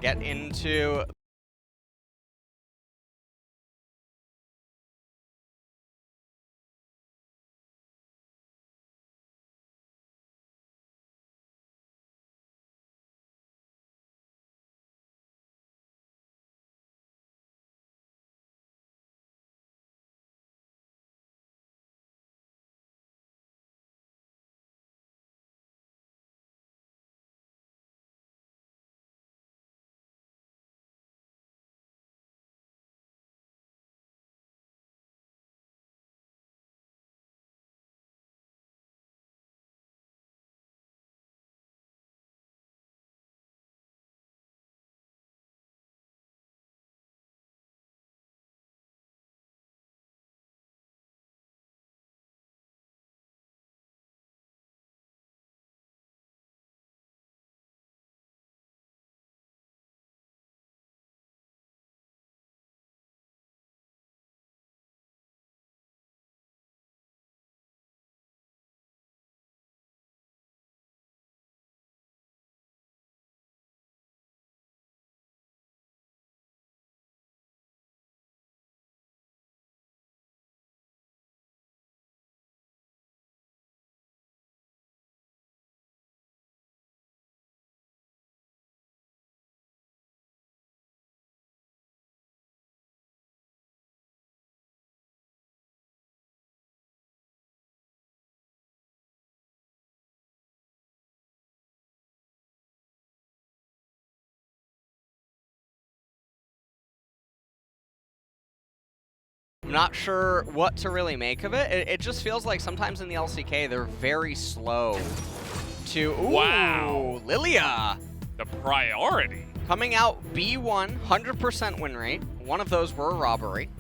get into I'm not sure what to really make of it. It just feels like sometimes in the LCK, they're very slow to... Ooh, Wow. Lilia! The priority. Coming out B1, 100% win rate. One of those were a robbery.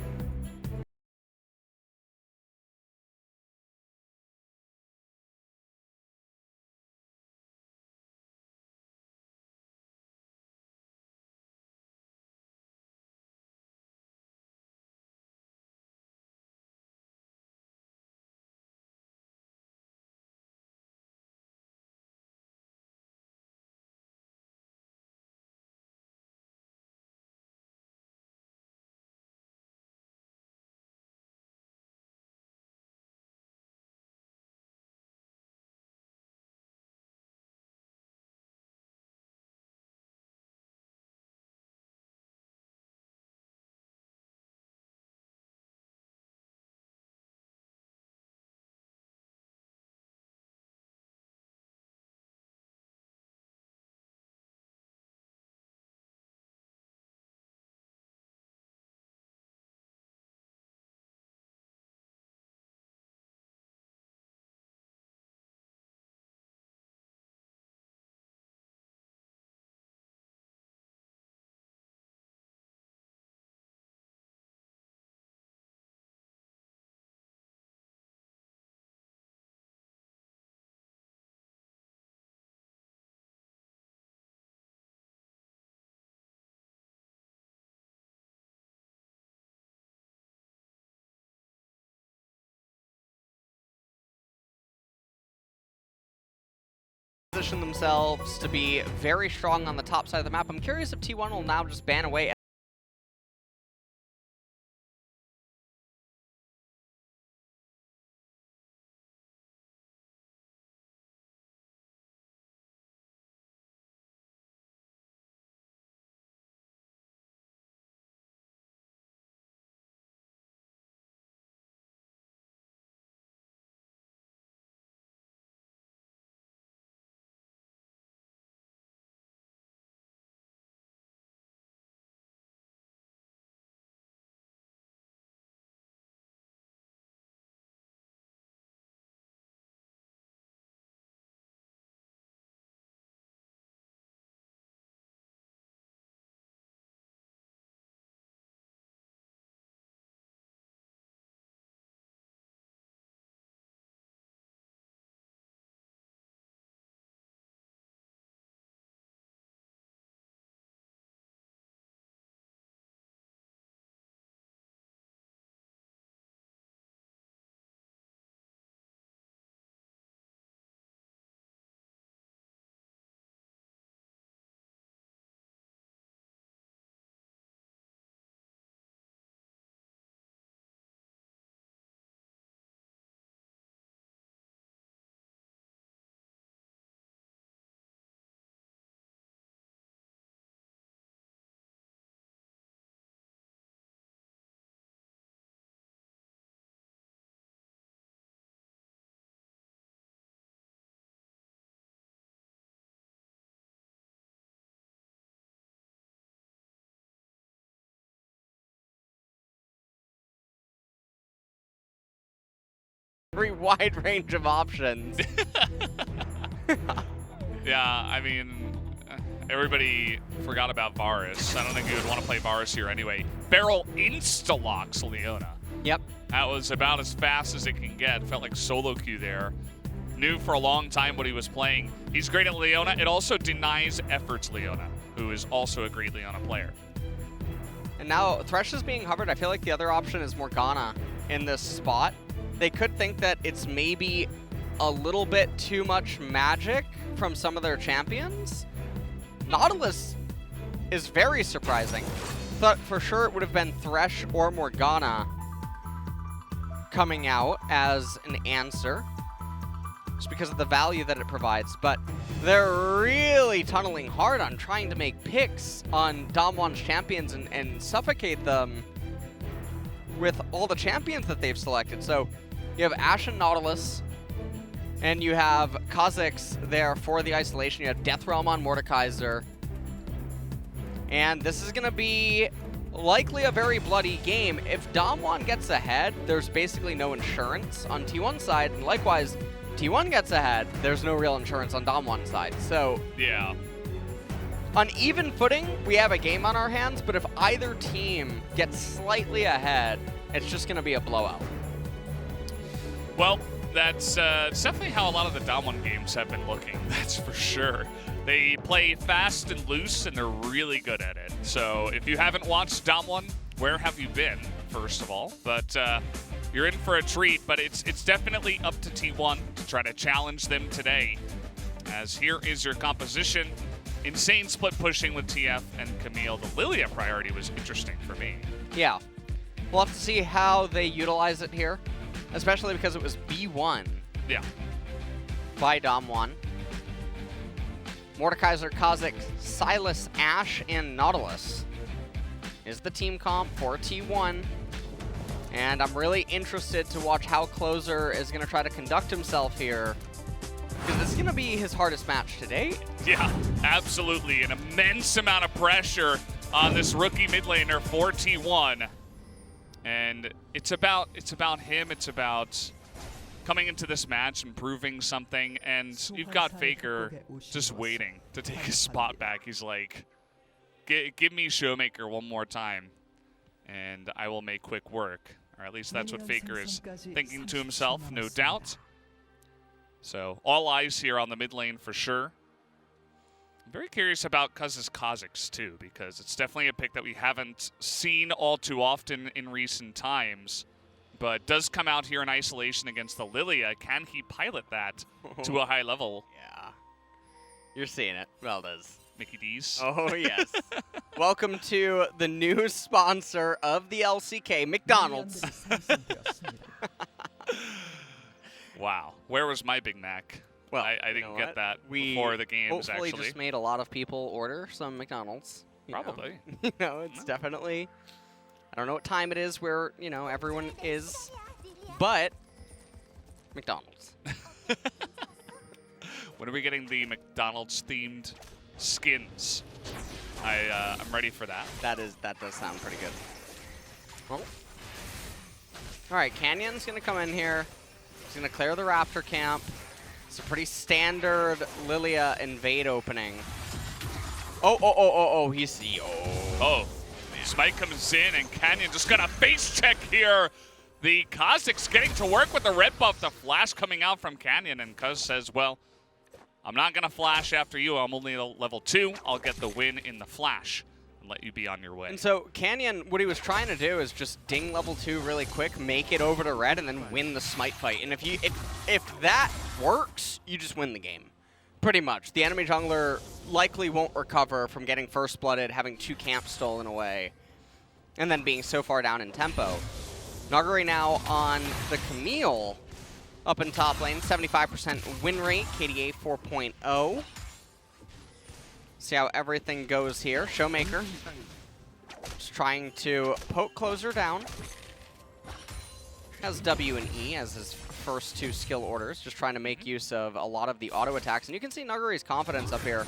Position themselves to be very strong on the top side of the map. I'm curious if T1 will now just ban away very wide range of options. Yeah, I mean, everybody forgot about Varus. I don't think you would want to play Varus here anyway. Barrel insta-locks Leona. Yep. That was about as fast as it can get. Felt like solo queue there. Knew for a long time what he was playing. He's great at Leona. It also denies efforts Leona, who is also a great Leona player. And now Thresh is being hovered. I feel like the other option is Morgana in this spot. They could think that it's maybe a little bit too much magic from some of their champions. Nautilus is very surprising. Thought for sure it would have been Thresh or Morgana coming out as an answer, just because of the value that it provides. But they're really tunneling hard on trying to make picks on DAMWON's champions and suffocate them with all the champions that they've selected. So you have Ashe and Nautilus, and you have Kha'Zix there for the isolation. You have Death Realm on Mordekaiser. And this is going to be likely a very bloody game. If DAMWON gets ahead, there's basically no insurance on T1's side. And likewise, T1 gets ahead, there's no real insurance on DAMWON's side. So yeah, on even footing, we have a game on our hands, but if either team gets slightly ahead, it's just going to be a blowout. Well, that's definitely how a lot of the DAMWON games have been looking, that's for sure. They play fast and loose, and they're really good at it. So if you haven't watched DAMWON, where have you been, first of all? But you're in for a treat, but it's definitely up to T1 to try to challenge them today. As here is your composition. Insane split pushing with TF and Camille. The Lilia priority was interesting for me. Yeah. We'll have to see how they utilize it here, especially because it was B1 Yeah. by DAMWON. Mordekaiser, Kha'Zix, Sylas, Ashe, and Nautilus is the team comp for T1. And I'm really interested to watch how Closer is going to try to conduct himself here, because this is going to be his hardest match to date. Yeah, absolutely. An immense amount of pressure on this rookie mid laner for T1. And it's about him. It's about coming into this match and proving something. And you've got Faker just waiting to take his spot back. He's like, give me Showmaker one more time, and I will make quick work. Or at least that's what Faker is thinking to himself, no doubt. So all eyes here on the mid lane for sure. I'm very curious about Kha'Zix too, because it's definitely a pick that we haven't seen all too often in recent times, but does come out here in isolation against the Lilia. Can he pilot that to a high level? Yeah. You're seeing it. Well, does. Mickey D's. Oh, yes. Welcome to the new sponsor of the LCK, McDonald's. Wow. Where was my Big Mac? Well, I didn't get that before the games, hopefully actually. just made a lot of people order some McDonald's. Probably. You know, it's definitely, I don't know what time it is where, you know, everyone is, but McDonald's. When are we getting the McDonald's-themed skins? I'm ready for that. That does sound pretty good. Well, all right, Canyon's going to come in here. He's going to clear the Raptor camp. It's a pretty standard Lilia invade opening. Oh, he's the Oh, Smite comes in, and Canyon just got a face check here. The Kha'Zix getting to work with the red buff. The flash coming out from Canyon, and Kuz says, well, I'm not going to flash after you. I'm only level 2. I'll get the win in the flash and let you be on your way. And so Canyon, what he was trying to do is just ding level 2 really quick, make it over to red, and then win the Smite fight. And if that works, you just win the game. Pretty much. The enemy jungler likely won't recover from getting first blooded, having 2 camps stolen away, and then being so far down in tempo. Nuguri now on the Camille up in top lane, 75% win rate, KDA 4.0. See how everything goes here. Showmaker just trying to poke Closer down. Has W and E as his first 2 skill orders, just trying to make use of a lot of the auto attacks. And you can see Nuguri's confidence up here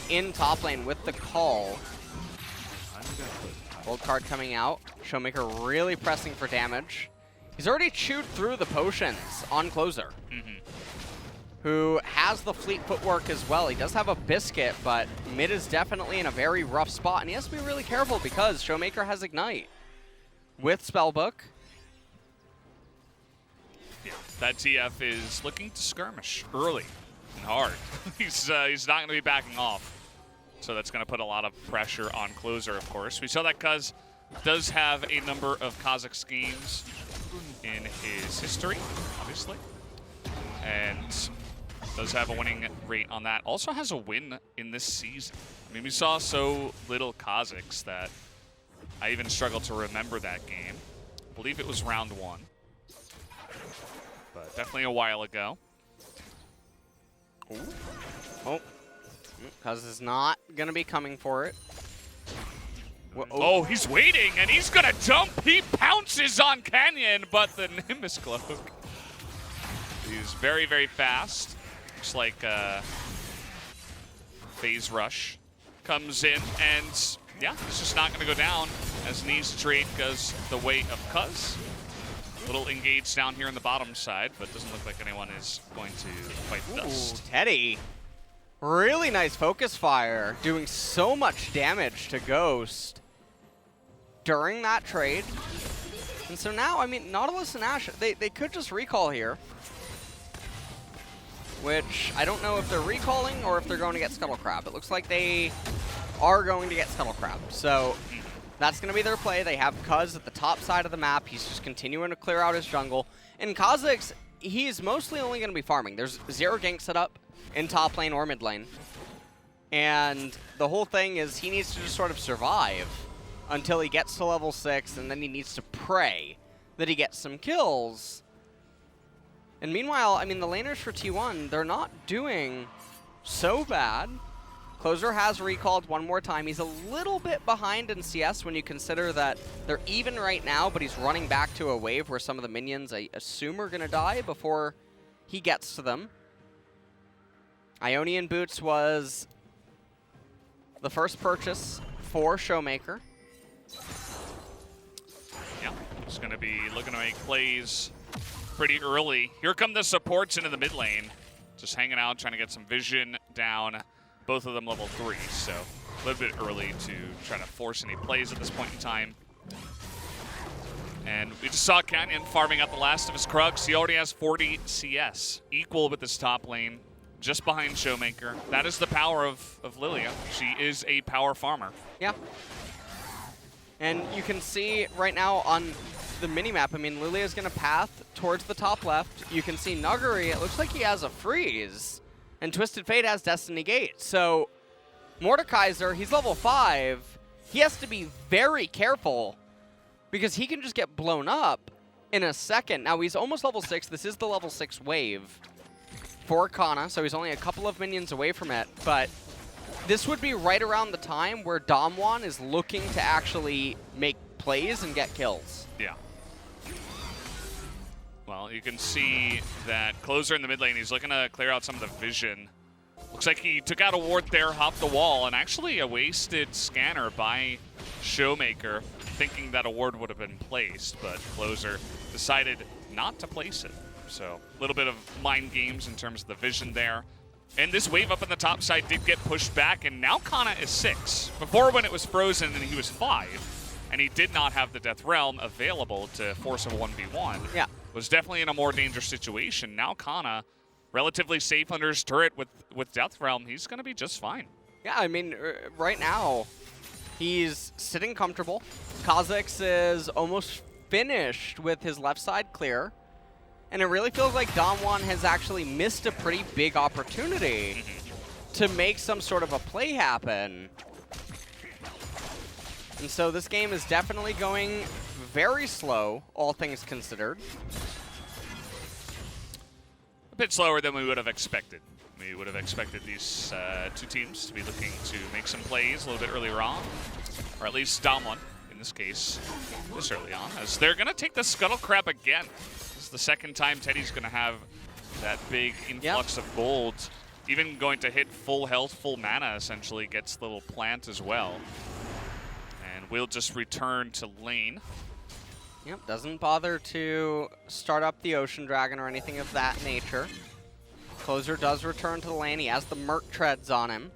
in top lane with the call. Gold card coming out. Showmaker really pressing for damage. He's already chewed through the potions on Closer, who has the fleet footwork as well. He does have a biscuit, but mid is definitely in a very rough spot, and he has to be really careful because Showmaker has Ignite with Spellbook. Yeah, that TF is looking to skirmish early and hard. He's not going to be backing off, so that's going to put a lot of pressure on Closer, of course. We saw that Cuz does have a number of Kazakh schemes in his history, obviously, and does have a winning rate on that. Also has a win in this season. I mean, we saw so little Kazakhs that I even struggle to remember that game. I believe it was round 1, but definitely a while ago. Ooh. Oh, Cuz is not going to be coming for it. Oh, he's waiting, and he's going to jump. He pounces on Canyon, but the Nimbus Cloak. He's very, very fast. Looks like Phase Rush comes in, and yeah, it's just not going to go down as knees trade goes the way of Cuz. A little engaged down here on the bottom side, but doesn't look like anyone is going to fight the dust. Teddy. Really nice focus fire, doing so much damage to Ghost during that trade. And so now, I mean, Nautilus and Ashe, they could just recall here. Which, I don't know if they're recalling or if they're going to get Scuttle Crab. It looks like they are going to get Scuttle Crab. So that's going to be their play. They have Cuz at the top side of the map. He's just continuing to clear out his jungle. In Kazakhs, he's mostly only going to be farming. There's 0 gank set up in top lane or mid lane. And the whole thing is he needs to just sort of survive until he gets to level 6, and then he needs to pray that he gets some kills. And meanwhile, I mean, the laners for T1, they're not doing so bad. Closer has recalled one more time. He's a little bit behind in CS when you consider that they're even right now, but he's running back to a wave where some of the minions, I assume, are going to die before he gets to them. Ionian Boots was the first purchase for Showmaker. Yeah, he's going to be looking to make plays pretty early. Here come the supports into the mid lane. Just hanging out, trying to get some vision down. Both of them level 3, so a little bit early to try to force any plays at this point in time. And we just saw Canyon farming out the last of his Krugs. He already has 40 CS, equal with this top lane, just behind Showmaker. That is the power of Lilia. She is a power farmer. Yeah. And you can see right now on the minimap, I mean, Lilia's going to path towards the top left. You can see Nuguri, it looks like he has a freeze. And Twisted Fate has Destiny Gate. So Mordekaiser, he's level 5. He has to be very careful because he can just get blown up in a second. Now, he's almost level 6. This is the level 6 wave for Kana, so he's only a couple of minions away from it. But this would be right around the time where DAMWON is looking to actually make plays and get kills. Yeah. Well, you can see that Closer in the mid lane, he's looking to clear out some of the vision. Looks like he took out a ward there, hopped the wall, and actually a wasted scanner by Showmaker, thinking that a ward would have been placed, but Closer decided not to place it. So a little bit of mind games in terms of the vision there. And this wave up on the top side did get pushed back, and now Kana is 6. Before, when it was frozen and he was 5, and he did not have the Death Realm available to force a 1v1. Yeah. Was definitely in a more dangerous situation. Now Kana, relatively safe under his turret with Death Realm, he's going to be just fine. Yeah, I mean, right now, he's sitting comfortable. Kazakhs is almost finished with his left side clear. And it really feels like DAMWON has actually missed a pretty big opportunity to make some sort of a play happen. And so this game is definitely going very slow, all things considered. A bit slower than we would have expected. We would have expected these two teams to be looking to make some plays a little bit earlier on, or at least DAMWON, in this case, this early on, as they're going to take the Scuttle Crab again. This is the second time Teddy's going to have that big influx of gold. Even going to hit full health, full mana, essentially, gets the little plant as well. And we'll just return to lane. Yep, doesn't bother to start up the Ocean Dragon or anything of that nature. Closer does return to the lane. He has the Merc Treads on him.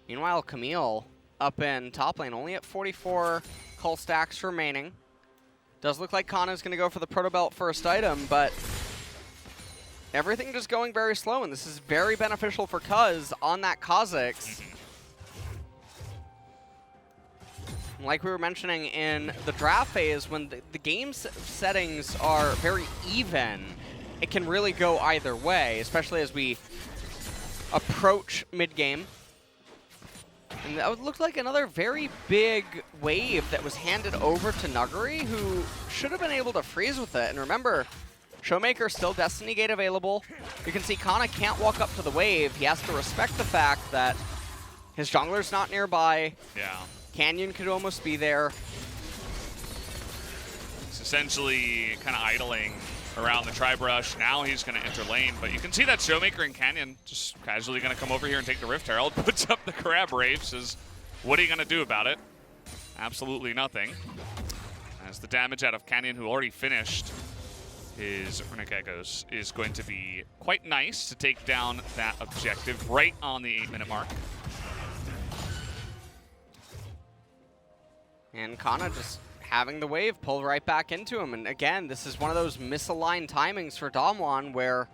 Meanwhile, Camille up in top lane, only at 44 cull stacks remaining. Does look like Kana's going to go for the Proto Belt first item, but everything just going very slow, and this is very beneficial for Cuz on that Kha'Zix. Like we were mentioning in the draft phase, when the game settings are very even, it can really go either way, especially as we approach mid-game. And that looked like another very big wave that was handed over to Nuguri, who should have been able to freeze with it. And remember, Showmaker still Destiny Gate available. You can see Kana can't walk up to the wave. He has to respect the fact that his jungler's not nearby. Yeah. Canyon could almost be there. It's essentially kind of idling around the Tri-Brush. Now he's going to enter lane, but you can see that Showmaker and Canyon just casually going to come over here and take the Rift Herald, puts up the Crab Rave, says, what are you going to do about it? Absolutely nothing. As the damage out of Canyon, who already finished his Runic Echoes, is going to be quite nice to take down that objective right on the 8-minute mark. And Kana just having the wave pull right back into him. And again, this is one of those misaligned timings for DAMWON where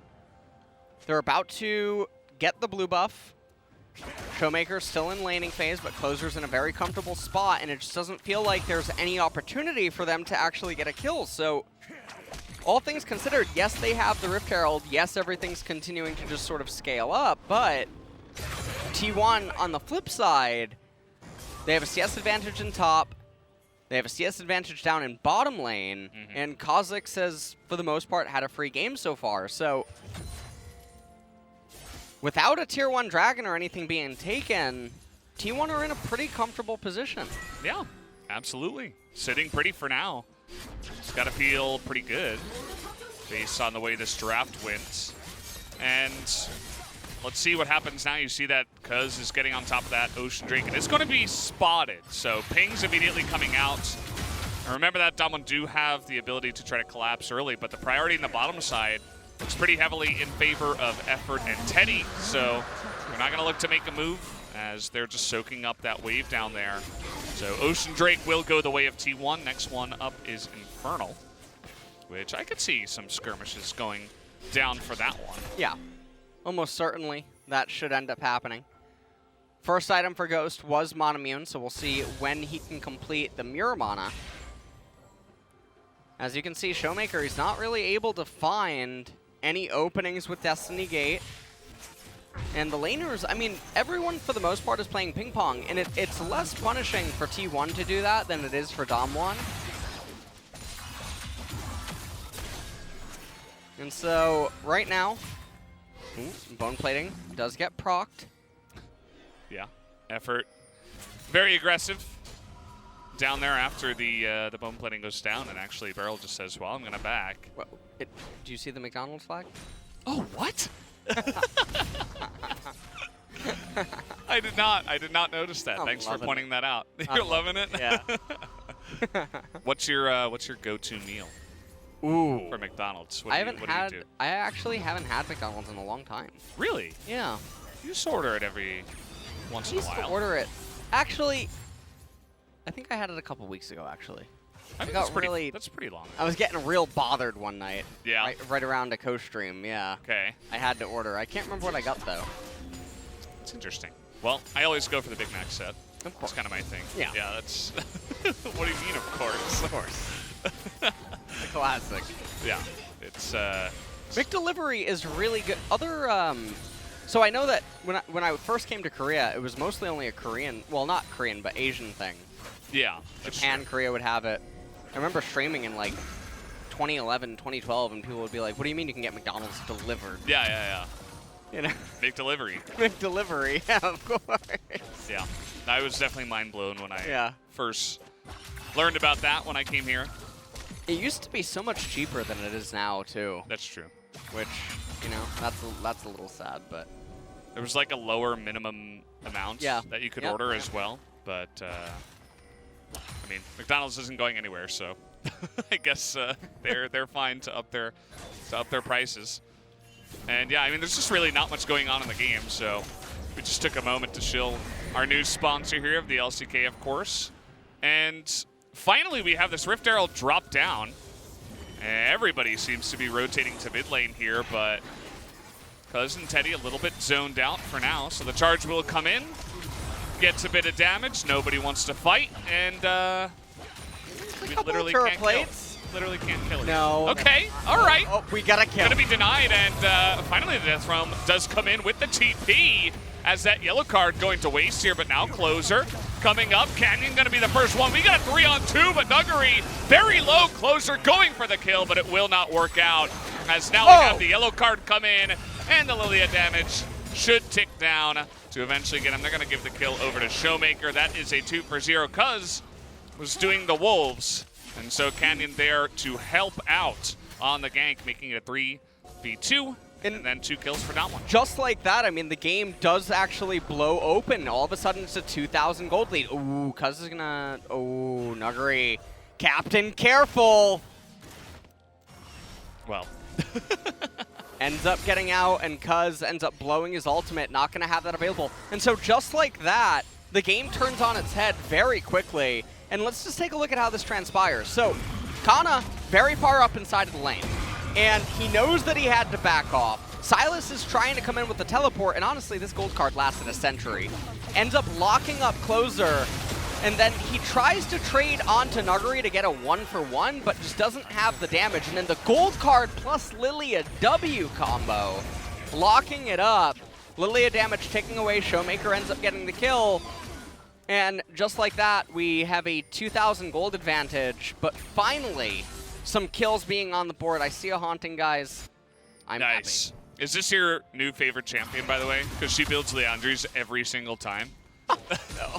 they're about to get the blue buff. Showmaker's still in laning phase, but Closer's in a very comfortable spot, and it just doesn't feel like there's any opportunity for them to actually get a kill. So all things considered, yes, they have the Rift Herald. Yes, everything's continuing to just sort of scale up, but T1 on the flip side, they have a CS advantage in top. They have a CS advantage down in bottom lane, and Kha'Zix has, for the most part, had a free game so far. So without a Tier 1 Dragon or anything being taken, T1 are in a pretty comfortable position. Yeah, absolutely. Sitting pretty for now. It's got to feel pretty good based on the way this draft went. And let's see what happens now. You see that Cuz is getting on top of that Ocean Drake, and it's going to be spotted. So pings immediately coming out. And remember that DAMWON do have the ability to try to collapse early, but the priority in the bottom side looks pretty heavily in favor of Effort and Teddy. So they're not going to look to make a move as they're just soaking up that wave down there. So Ocean Drake will go the way of T1. Next one up is Infernal, which I could see some skirmishes going down for that one. Yeah. Almost certainly that should end up happening. First item for Ghost was Monomune, so we'll see when he can complete the Mirror Mana. As you can see, Showmaker is not really able to find any openings with Destiny Gate. And the laners, I mean, everyone for the most part is playing ping pong, and it's less punishing for T1 to do that than it is for DAMWON. And so, right now, bone plating does get procced. Yeah, Effort very aggressive down there after the bone plating goes down, and actually Beryl just says, well, I'm going to back. Well, do you see the McDonald's flag? Oh, what? I did not notice that. Thanks for pointing that out. You're loving it? Yeah. What's your go-to meal? Ooh. For McDonald's? I actually haven't had McDonald's in a long time. Really? Yeah. You just order it every once in a while. I used to order it. Actually, I think I had it a couple weeks ago, actually. I think that's pretty long. I was getting real bothered one night. Yeah. Right around a co-stream, yeah. Okay. I had to order. I can't remember what I got, though. That's interesting. Well, I always go for the Big Mac set. Of course. That's kind of my thing. Yeah. Yeah, that's... What do you mean, of course? Of course. The classic. Yeah. It's... McDelivery is really good. Other... So I know that when I first came to Korea, it was mostly only a Korean... Well, not Korean, but Asian thing. Yeah. Japan, Korea would have it. I remember streaming in, like, 2011, 2012, and people would be like, what do you mean you can get McDonald's delivered? Yeah. You know? McDelivery. McDelivery, yeah, of course. Yeah. I was definitely mind blown when I first learned about that when I came here. It used to be so much cheaper than it is now, too. That's true. Which, you know, that's a little sad, but... There was like a lower minimum amount that you could order as well, but I mean, McDonald's isn't going anywhere, so I guess they're fine to up their prices. And yeah, I mean, there's just really not much going on in the game, so we just took a moment to shill our new sponsor here of the LCK, of course. And finally, we have this Rift Arrow drop down. Everybody seems to be rotating to mid lane here, but Cuz and Teddy a little bit zoned out for now. So the charge will come in, gets a bit of damage. Nobody wants to fight, and we literally can't kill. Literally can't kill it. No. Okay, all right. Oh, we got to kill. Gonna be denied, and finally the Death Realm does come in with the TP as that yellow card going to waste here, but now Closer coming up. Canyon gonna be the first one. We got a 3-on-2, but Nuggery very low. Closer going for the kill, but it will not work out as now we have the yellow card come in, and the Lilia damage should tick down to eventually get him. They're gonna give the kill over to Showmaker. That is a 2-for-0. Cuz was doing the Wolves. And so Canyon there to help out on the gank, making it a 3v2, and then 2 kills for DAMWON. Just like that, I mean, the game does actually blow open. All of a sudden, it's a 2,000 gold lead. Ooh, Cuz is gonna... Oh, Nuggery. Captain, careful! Well. Ends up getting out, and Cuz ends up blowing his ultimate. Not gonna have that available. And so just like that, the game turns on its head very quickly. And let's just take a look at how this transpires. So, Kana, very far up inside of the lane. And he knows that he had to back off. Silas is trying to come in with the teleport, and honestly, this gold card lasted a century. Ends up locking up Closer, and then he tries to trade onto Nuggery to get a 1-for-1, but just doesn't have the damage. And then the gold card plus Lilia W combo, locking it up. Lilia damage taking away, Showmaker ends up getting the kill. And just like that, we have a 2,000 gold advantage, but finally, some kills being on the board. I see a Haunting, guys. I'm nice. happy. Is this your new favorite champion, by the way? Because she builds Leandries every single time.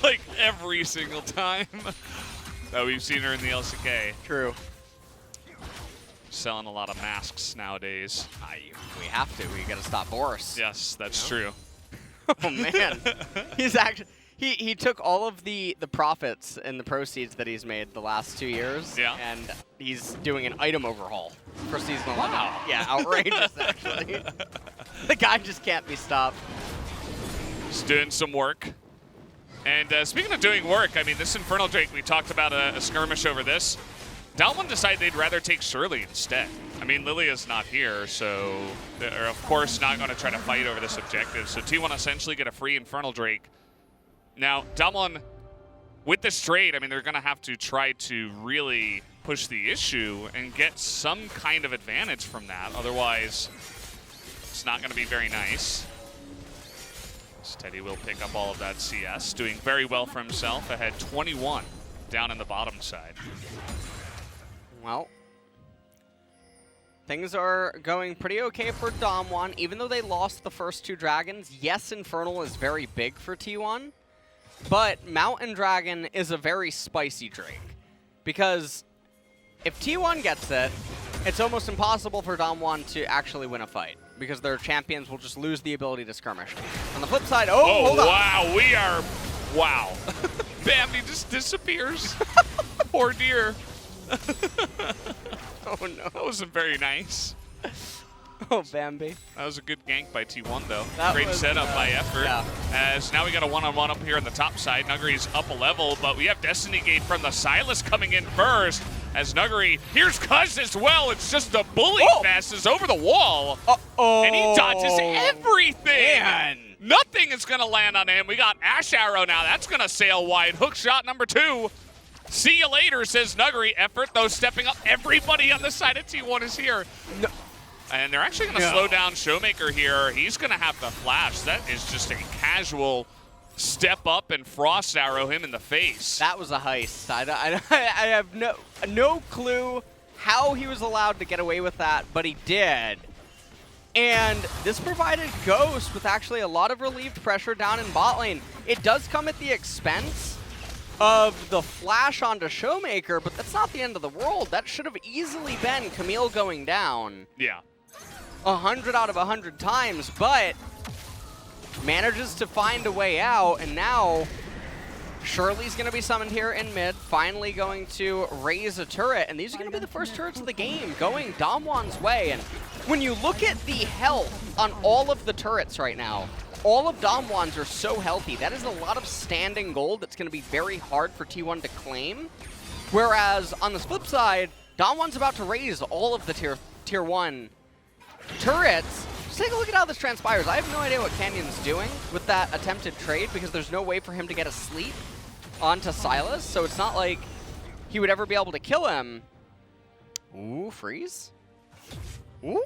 Like, every single time. Oh, we've seen her in the LCK. True. Selling a lot of masks nowadays. We have to. We got to stop Boris. Yes, that's true. Oh, man. He's actually... He took all of the profits and the proceeds that he's made the last 2 years, and he's doing an item overhaul for Season 11. Wow. Yeah, outrageous, actually. The guy just can't be stopped. Just doing some work. And speaking of doing work, I mean, this Infernal Drake, we talked about a skirmish over this. DWG decided they'd rather take Shirley instead. I mean, Lilia's not here, so they're, of course, not going to try to fight over this objective. So T1 essentially get a free Infernal Drake. Now, DWG, with this trade, I mean, they're going to have to try to really push the issue and get some kind of advantage from that. Otherwise, it's not going to be very nice. Teddy will pick up all of that CS, doing very well for himself, ahead 21 down in the bottom side. Well, things are going pretty okay for DAMWON, even though they lost the first 2 dragons. Yes, Infernal is very big for T1. But Mountain Dragon is a very spicy Drake, because if T1 gets it, it's almost impossible for DAMWON to actually win a fight, because their champions will just lose the ability to skirmish. On the flip side, hold on. Wow. Bambi just disappears. Poor dear. Oh no. That wasn't very nice. Oh, Bambi. That was a good gank by T1, though. That Great was, setup by Effort. Yeah. As now we got a one-on-one up here on the top side. Nuggery's up a level, but we have Destiny Gate from the Silas coming in first. As Nuggery, here's Cuz as well. It's just a bully fest is over the wall. And he dodges everything. Man. Nothing is going to land on him. We got Ash Arrow now. That's going to sail wide. Hook shot number 2. See you later, says Nuggery. Effort, though, stepping up. Everybody on the side of T1 is here. No. And they're actually going to slow down Showmaker here. He's going to have to flash. That is just a casual step up and frost arrow him in the face. That was a heist. I have no clue how he was allowed to get away with that, but he did. And this provided Ghost with actually a lot of relieved pressure down in bot lane. It does come at the expense of the flash onto Showmaker, but that's not the end of the world. That should have easily been Camille going down. Yeah. 100 out of 100 times, but manages to find a way out, and now Shirley's going to be summoned here in mid, finally going to raise a turret, and these are going to be the first turrets of the game going DAMWON's way. And when you look at the health on all of the turrets right now, all of DAMWON's are so healthy. That is a lot of standing gold that's going to be very hard for T1 to claim. Whereas on the flip side, DAMWON's about to raise all of the tier 1 turrets. Just take a look at how this transpires. I have no idea what Canyon's doing with that attempted trade because there's no way for him to get a sleep onto Silas, so it's not like he would ever be able to kill him. Ooh, freeze. Ooh.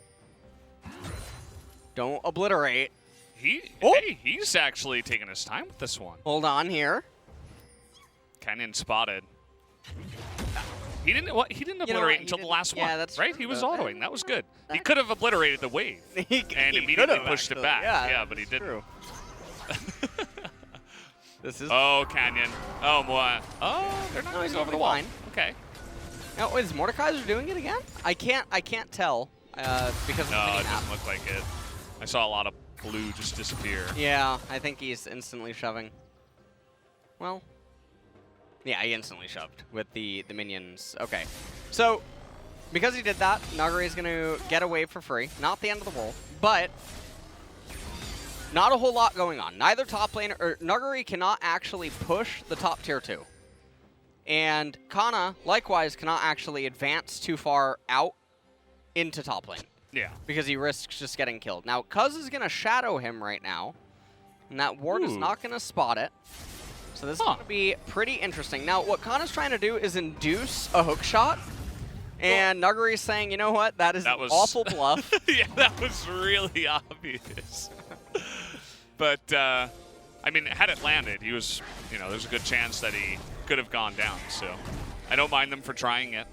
Don't obliterate. Hey, he's actually taking his time with this one. Hold on here. Canyon spotted. He didn't obliterate until the last one, that's right? true, He was though. autoing. That was good. He could have obliterated the wave and immediately pushed it back. Yeah, but he didn't. This is. Oh, Canyon. Oh, boy. Oh, they're not going over the wall. Fine. Okay. Now, is Mordekaiser doing it again? I can't tell because No, of the it doesn't look like it. I saw a lot of blue just disappear. Yeah, I think he's instantly shoving. Well, yeah, he instantly shoved with the minions. Okay, so because he did that, Nagari is going to get away for free. Not the end of the world, but not a whole lot going on. Neither top laner or Nagari cannot actually push the top tier 2. And Kana, likewise, cannot actually advance too far out into top lane. Yeah. Because he risks just getting killed. Now, Cuz is going to shadow him right now. And that ward is not going to spot it. So this is going to be pretty interesting. Now, what Kana's trying to do is induce a hook shot. And Nagari's saying, you know what? That is an awful bluff. Yeah, that was really obvious. But, I mean, had it landed, he was, there's a good chance that he could have gone down. So I don't mind them for trying it.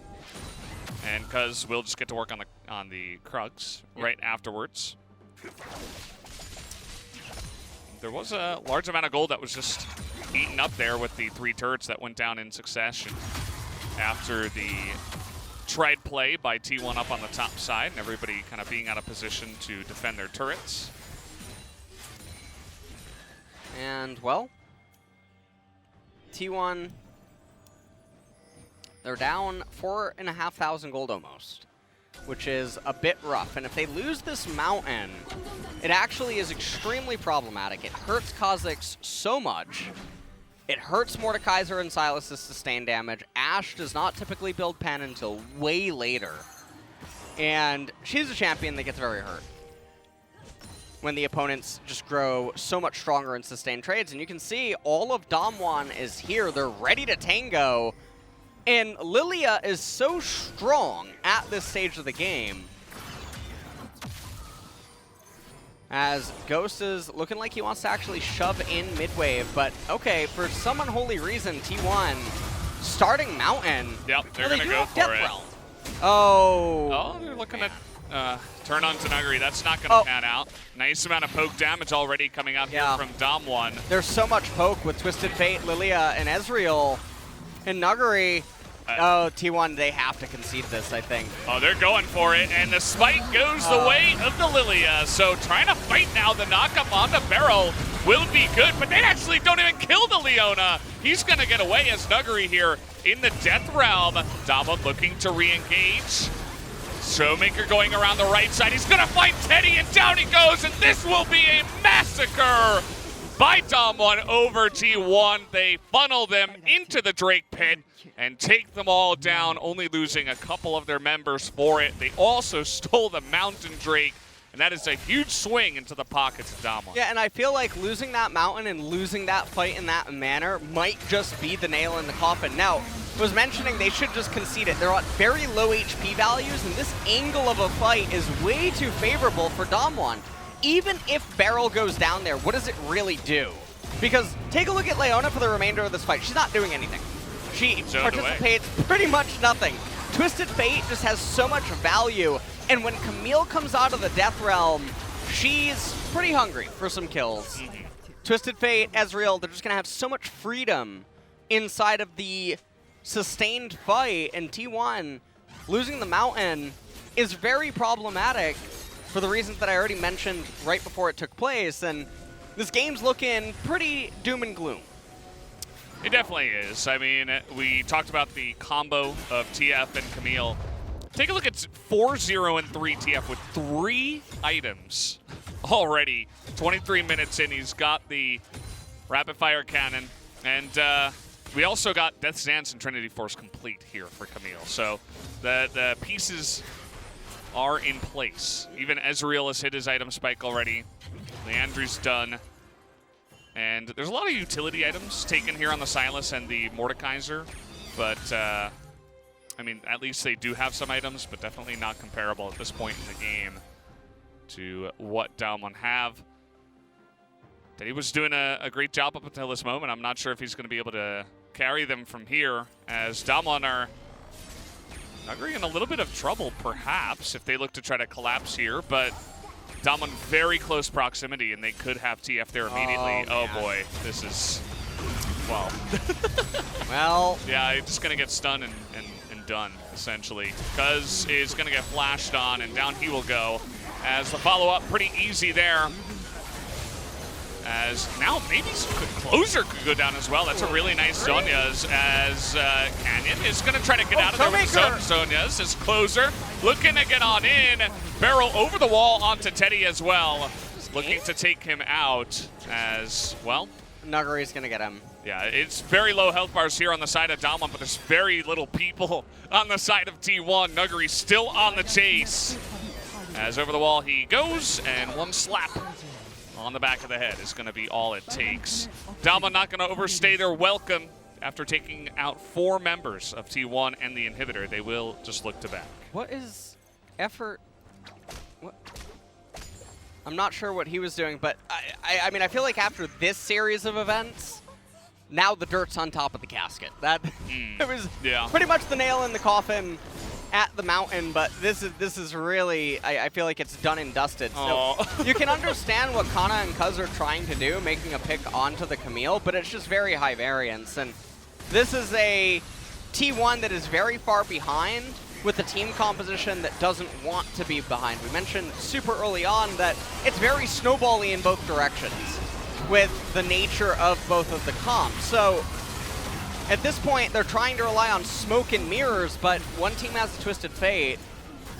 And Cuz we'll just get to work on the Krugs right afterwards. There was a large amount of gold that was just eaten up there with the 3 turrets that went down in succession after the tried play by T1 up on the top side and everybody kind of being out of position to defend their turrets. And, well, T1, they're down 4,500 gold almost, which is a bit rough. And if they lose this mountain, it actually is extremely problematic. It hurts Kha'Zix so much. It hurts Mordekaiser and Silas's sustained damage. Ashe does not typically build Pen until way later. And she's a champion that gets very hurt when the opponents just grow so much stronger in sustained trades. And you can see all of DAMWON is here. They're ready to tango. And Lilia is so strong at this stage of the game. As Ghost is looking like he wants to actually shove in mid-wave. But, okay, for some unholy reason, T1 starting Mountain. Yep, they're going to go for it. Oh, they're looking at turn on Nagari. That's not going to pan out. Nice amount of poke damage already coming out here from DAMWON. There's so much poke with Twisted Fate, Lilia, and Ezreal. And Nagari, T1, they have to concede this, I think. Oh, they're going for it, and the spike goes the way of the Lilia. So trying to fight now, the knockup on the barrel will be good, but they actually don't even kill the Leona. He's going to get away as Nagari here in the Death Realm. DAMWON looking to re-engage. Showmaker going around the right side. He's going to fight Teddy, and down he goes, and this will be a massacre by DAMWON over T1. They funnel them into the Drake pit and take them all down, only losing a couple of their members for it. They also stole the Mountain Drake, and that is a huge swing into the pockets of DAMWON. Yeah, and I feel like losing that Mountain and losing that fight in that manner might just be the nail in the coffin. Now, I was mentioning they should just concede it. They're at very low HP values, and this angle of a fight is way too favorable for DAMWON. Even if Beryl goes down there, what does it really do? Because take a look at Leona for the remainder of this fight. She's not doing anything. She participates pretty much nothing. Twisted Fate just has so much value, and when Camille comes out of the Death Realm, she's pretty hungry for some kills. Twisted Fate, Ezreal, they're just going to have so much freedom inside of the sustained fight, and T1 losing the Mountain is very problematic for the reasons that I already mentioned right before it took place, and this game's looking pretty doom and gloom. It definitely is. I mean, we talked about the combo of TF and Camille. Take a look at 4-0 and 3 TF with 3 items already. 23 minutes in, he's got the rapid fire cannon. And we also got Death's Dance and Trinity Force complete here for Camille. So the pieces are in place. Even Ezreal has hit his item spike already. Leandry's done. And there's a lot of utility items taken here on the Sylas and the Mordekaiser. But, I mean, at least they do have some items, but definitely not comparable at this point in the game to what DWGN have. He was doing a great job up until this moment. I'm not sure if he's going to be able to carry them from here, as DWGN are in a little bit of trouble, perhaps, if they look to try to collapse here. But DWGN very close proximity, and they could have TF there immediately. Oh boy, this is, well. Well. Yeah, he's just going to get stunned and done, essentially. Cuz is going to get flashed on, and down he will go. As the follow-up, pretty easy there. As now maybe Closer could go down as well. That's a really nice Zhonya's, as Canyon is going to try to get out of there with Zhonya's. As Closer looking to get on in. Barrel over the wall onto Teddy as well. Looking to take him out as, well. Nuggery's going to get him. Yeah, it's very low health bars here on the side of DWGN, but there's very little people on the side of T1. Nuggery still on the chase. As over the wall he goes, and one slap on the back of the head is going to be all it takes. DWGN not going to overstay their welcome after taking out 4 members of T1 and the inhibitor. They will just look to back. What is effort? What? I'm not sure what he was doing, but I mean, I feel like after this series of events, now the dirt's on top of the casket. That it was pretty much the nail in the coffin at the mountain, but this is really, I feel like it's done and dusted. So you can understand what Kana and Cuz are trying to do, making a pick onto the Camille, but it's just very high variance. And this is a T1 that is very far behind with a team composition that doesn't want to be behind. We mentioned super early on that it's very snowbally in both directions with the nature of both of the comps. So at this point, they're trying to rely on smoke and mirrors, but one team has a Twisted Fate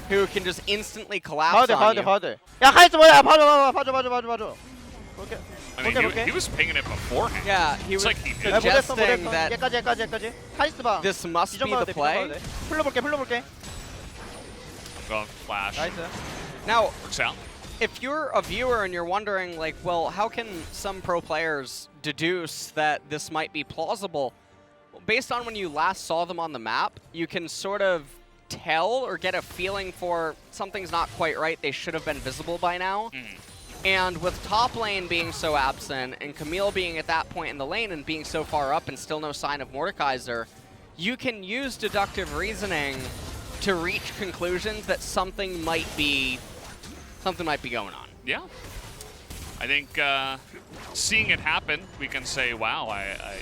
who can just instantly collapse on you. 야, 카이스 뭐야? 봐줘. 오케이. I mean, he was pinging it beforehand. Yeah, he was like he did. suggesting that 얘까지. 카이스 봐. this must be the play. 풀러볼게. I'm going flash. 나이스. Now, Works out. if you're a viewer and you're wondering, like, well, how can some pro players deduce that this might be plausible? Well, based on when you last saw them on the map, you can sort of tell or get a feeling for something's not quite right. They should have been visible by now. And with top lane being so absent and Camille being at that point in the lane and being so far up and still no sign of Mordekaiser, you can use deductive reasoning to reach conclusions that something might be going on. Yeah. I think seeing it happen, we can say, wow,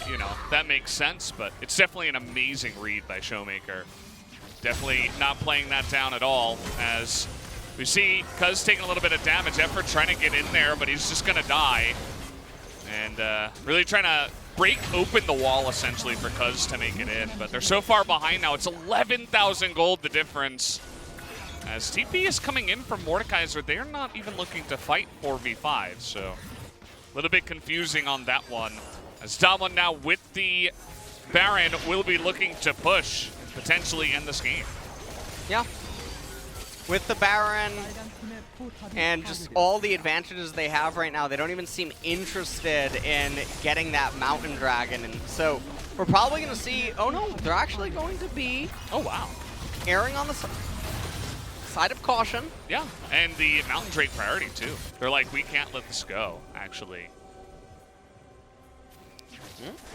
you know, that makes sense, but it's definitely an amazing read by Showmaker. Definitely not playing that down at all, as we see Cuz taking a little bit of damage. Effort trying to get in there, but he's just going to die. And really trying to break open the wall, essentially, for Cuz to make it in. But they're so far behind now. It's 11,000 gold, the difference. As TP is coming in from Mordekaiser, they're not even looking to fight 4v5. So a little bit confusing on that one. As DWGN now with the Baron will be looking to push, potentially end this game. Yeah. With the Baron and just all the advantages they have right now, they don't even seem interested in getting that Mountain Dragon. And so we're probably going to see, oh no, they're actually going to be, oh wow, erring on the side of caution. Yeah, and the Mountain Drake priority too. They're like, we can't let this go, actually.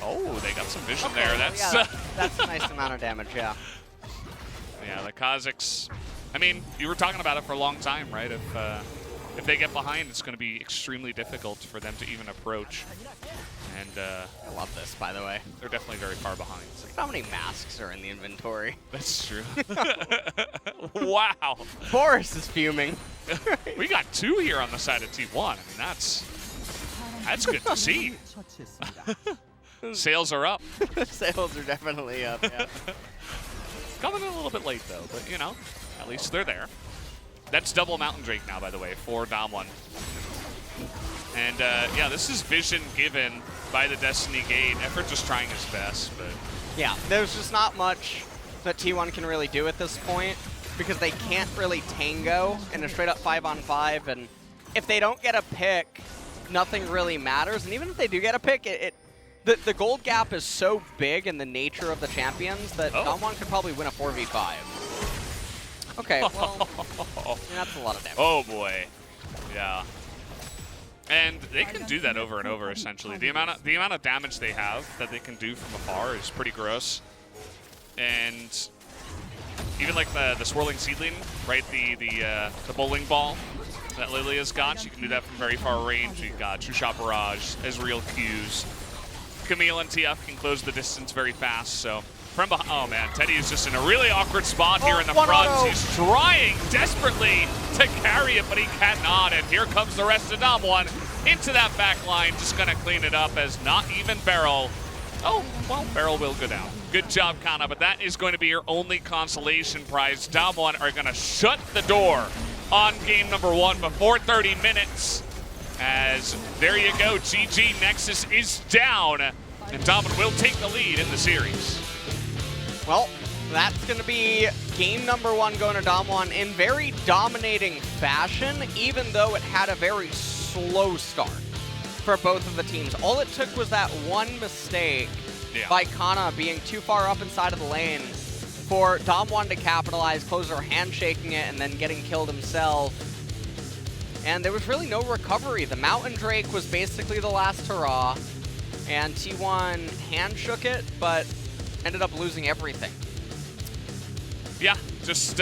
Oh, they got some vision there. That's yeah, that's a nice amount of damage, yeah. Yeah, the Kazakhs, I mean, you were talking about it for a long time, right? If they get behind, it's going to be extremely difficult for them to even approach. And I love this, by the way. They're definitely very far behind. Look at how many masks are in the inventory. That's true. Wow. Boris is fuming. We got 2 here on the side of T1. I mean, that's good to see. Sales are up. Sales are definitely up, yeah. Coming in a little bit late, though, but, you know, at least they're there. That's double Mountain Drake now, by the way, for DAMWON. And, yeah, this is vision given by the Destiny Gate. Effort just trying his best, but... Yeah, there's just not much that T1 can really do at this point because they can't really tango in a straight-up 5-on-5, and if they don't get a pick, nothing really matters. And even if they do get a pick, the gold gap is so big in the nature of the champions that DAMWON could probably win a 4v5. Okay, well, that's a lot of damage. Oh, boy. Yeah. And they can do that over and over, essentially. The amount of damage they have that they can do from afar is pretty gross. And even like the swirling seedling, right? The bowling ball that Lilia's got, she can do that from very far range. You got True Shot Barrage, Ezreal Qs. Camille and TF can close the distance very fast, so from behind, oh man, Teddy is just in a really awkward spot here in the front. He's trying desperately to carry it, but he cannot, and here comes the rest of DAMWON into that back line, just gonna clean it up as not even Beryl. Oh, well, Beryl will go down. Good job, Kana, but that is going to be your only consolation prize. DAMWON are gonna shut the door on game number 1 before 30 minutes. As there you go, GG Nexus is down, and DAMWON will take the lead in the series. Well, that's going to be game number 1 going to DAMWON in very dominating fashion, even though it had a very slow start for both of the teams. All it took was that one mistake by Kana being too far up inside of the lane for DAMWON to capitalize, Closer handshaking it, and then getting killed himself. And there was really no recovery. The Mountain Drake was basically the last hurrah, and T1 handshook it, but ended up losing everything. Yeah, just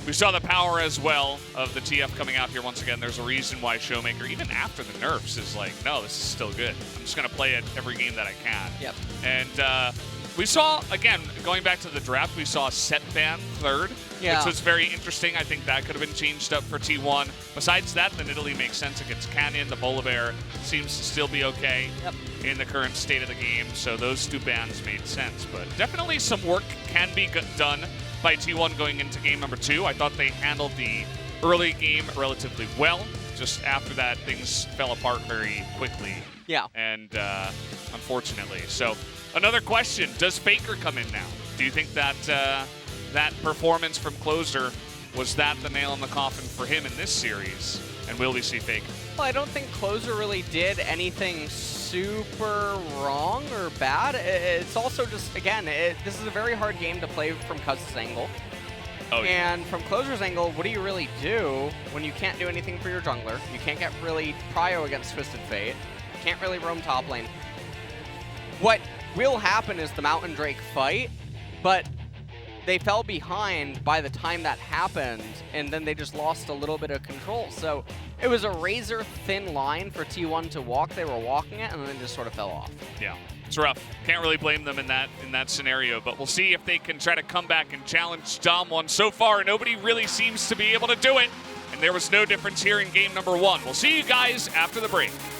we saw the power as well of the TF coming out here once again. There's a reason why Showmaker, even after the nerfs, is like, no, this is still good. I'm just going to play it every game that I can. Yep. And we saw, again, going back to the draft, we saw set ban third, which was very interesting. I think that could have been changed up for T1. Besides that, the Nidalee makes sense against Canyon. The Volibear seems to still be okay in the current state of the game, so those 2 bans made sense. But definitely some work can be done by T1 going into game number 2. I thought they handled the early game relatively well. Just after that, things fell apart very quickly. Yeah. And unfortunately. So another question, does Faker come in now? Do you think that that performance from Closer, was that the nail in the coffin for him in this series? And will we see Faker? Well, I don't think Closer really did anything super wrong or bad. It's also just, again, this is a very hard game to play from Cuz's angle. Oh, yeah. And from Closer's angle, what do you really do when you can't do anything for your jungler? You can't get really prio against Twisted Fate. You can't really roam top lane. What will happen is the Mountain Drake fight, but they fell behind by the time that happened, and then they just lost a little bit of control. So it was a razor-thin line for T1 to walk. They were walking it, and then just sort of fell off. Yeah, it's rough. Can't really blame them in that scenario, but we'll see if they can try to come back and challenge DAMWON. So far, nobody really seems to be able to do it, and there was no difference here in game number 1. We'll see you guys after the break.